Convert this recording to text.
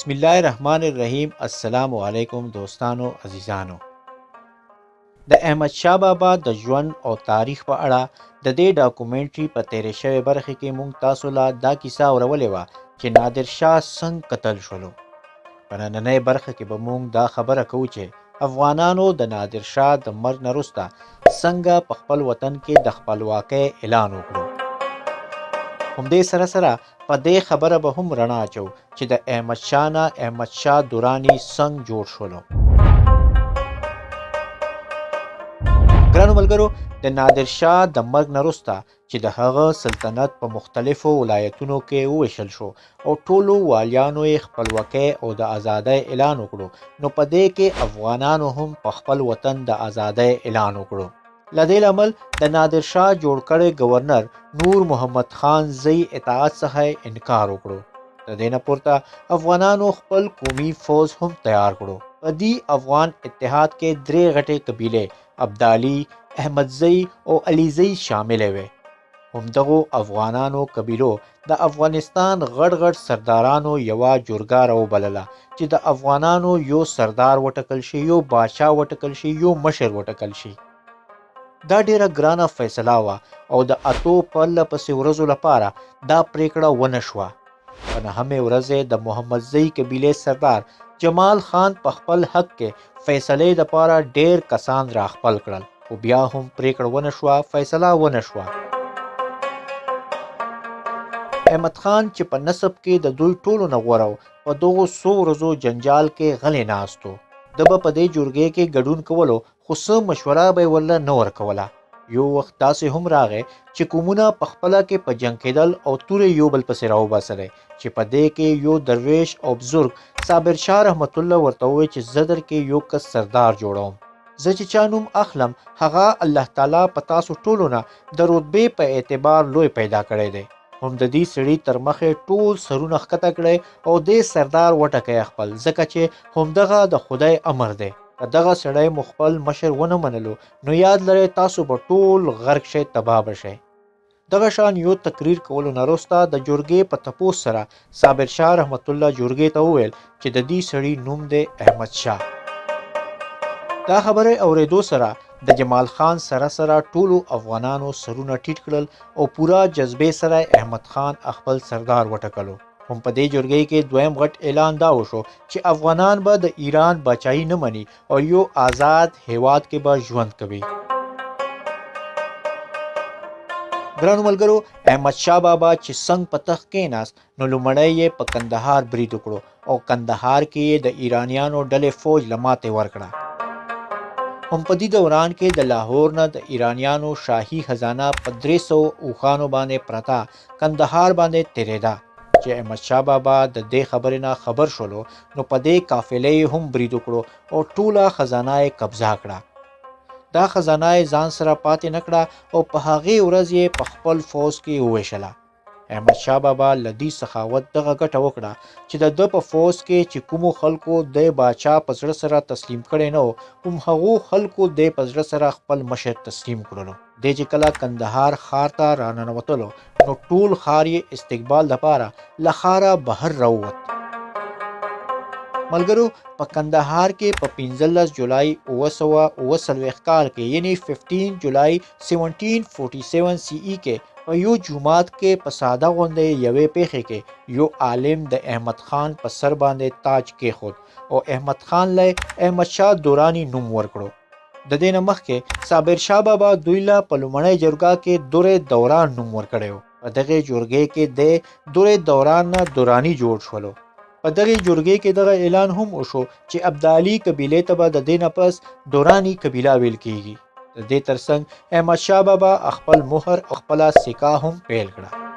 بسم الله الرحمن الرحیم. السلام علیکم دوستانو عزیزانو. د احمد شاه بابا د ژوند او تاریخ په اړه د دې ډاکومنټري په تیرې شوې برخې کې مونږ تاسو له دا کیسه اورولې وه چې نادر شاه څنګه قتل شولو. په نننۍ برخه کې به مونږ دا خبره کوو چې افغانانو د نادر شاه د مرګ نه وروسته څنګه په خپل وطن کې د خپلواکۍ اعلان وکړو. همدې سره سره په دې خبره به هم رڼا اچو چې د احمد شاه نه احمد شاه دراني څنګه جوړ شولو. ګرانو ملګرو، د نادر شاه د مرګ نه وروسته چې د هغه سلطنت په مختلفو ولایتونو کې وویشل شو او ټولو والیانو یې خپلواکۍ او د ازادۍ اعلان وکړو، نو په دې کې افغانانو هم په خپل وطن د ازادۍ اعلان وکړو. له دې لامل د نادر شاه جوړ کړی گورنر نور محمد خان زی اطاعت څخه انکار وکړو. د دې نه پورته افغانانو خپل قومي فوج هم تیار کړو. په دې افغان اتحاد کې درې غټې قبیلې ابدالي، احمدزی او علیزی شاملې وې. همدغو افغانانو قبیلو د افغانستان غټ غټ سردارانو یوه جرګه راوبلله چې د افغانانو یو سردار وټاکل شي، یو بادشاه وټاکل شي، یو مشر وټاکل شي. دا ډیره ګرانه فیصله وه او د اتو پرله پسې ورځو لپاره دا پریکړه ونه شوه. په نهمې ورځې د محمدزی قبیلې سردار جمال خان په خپل حق کې فیصلې لپاره ډیر کسان راخپل کړل، خو بیا هم پریکړه ونه شوه، فیصله ونه شوه. احمد خان چې په نسب کې د دوی ټولو نه غوره و، په دغو څو ورځو جنجال کې غلی ناست و. د به په دې جرګې کې ګډون کولو خو څه مشوره به یې ورله نه ورکوله. یو وخت داسې هم راغی چې قومونه په خپله کې په جنګ کېدل او تورې یو بل پسې راوباسلی، چې په دې کې یو درویش او بزرګ صابر شاه رحمت الله ورته وویل چې زه در کې یو کس سردار جوړوم. زه چې چا نوم اخلم هغه الله تعالی په تاسو ټولو نه د رتبې په اعتبار لوی پیدا کړی دی. هم د دې سړي تر مخې ټول سرونه ښکته کړئ او دې سردار وټاکئ خپل، ځکه چې همدغه د خدای امر دی. که دغه سړی مو خپل مشر ونه منلو نو یاد لرئ تاسو به ټول غرق شئ، تباه به شئ. دغه شان یو تقریر کولو نه وروسته د جرګې په تپوس سره صابر شاه رحمت الله جرګې ته وویل چې د دې سړي نوم دی احمد شاه. دا خبره اورېدو سره د جمال خان سره ټولو افغانانو سرونه ټیټ کړل او پورا جذبې سره احمد خان خپل سردار وټاکلو. هم په دې جرګې کې دویم غټ اعلان دا وشو چې افغانان به د ایران باچایي نه مني او یو آزاد هیواد کې به ژوند کوي. ګرانو ملګرو، احمد شاه بابا چې څنګه په تخت کېناست نو لومړی یې په کندهار برید وکړو او کندهار کې یې د ایرانیانو ډلې فوج له ماتې ورکړه. هم په دې دوران کې د لاهور نه د ایرانیانو شاهي خزانه په 300 اوښانو باندې پرته کندهار باندې تېرېده. چې احمد شاه بابا د دې خبرې نه خبر شولو نو په دې قافلې هم برید وکړو او ټوله خزانه یې قبضه کړه. دا خزانه یې ځان سره پاتې نه کړه او په هغې ورځ یې په خپل فوج کې وویشله. احمد شاه بابا له دې سخاوت دغه ګټه وکړه چې د ده په فوج کې چې کومو خلکو د باچا په زړه سره تسلیم کړی نه و، کوم هغو خلکو د په زړه سره خپل مشر تسلیم کړلو. دی چې کله کندهار ښار ته راننوتلو نو ټول ښار یې استقبال لپاره له ښاره بهر راووت. ملګرو، په کندهار کې په 15 جولای 1949 کال کې یعنی 15 جولای 1747 CE کې په یو جومات کې په ساده غونډې یوې پیښې کې یو عالم د احمد خان په سر باندې تاج کېښود او احمد خان له احمد شاه دراني نوم ورکړو. د دې نه مخکې صابر شاه بابا دوی له په لومړۍ جرګه کې دور دوران نوم ورکړی و. په دغې جرګې کې د دور دوران نه دراني جوړ شولو. په دغې جرګې کې دغه اعلان هم وشو چې ابدالي قبیلې ته به د دې نه پس دراني قبیله ویل کېږي. د دې ترڅنګ احمد شاه بابا خپل مهر او خپله سکه هم پیل کړه.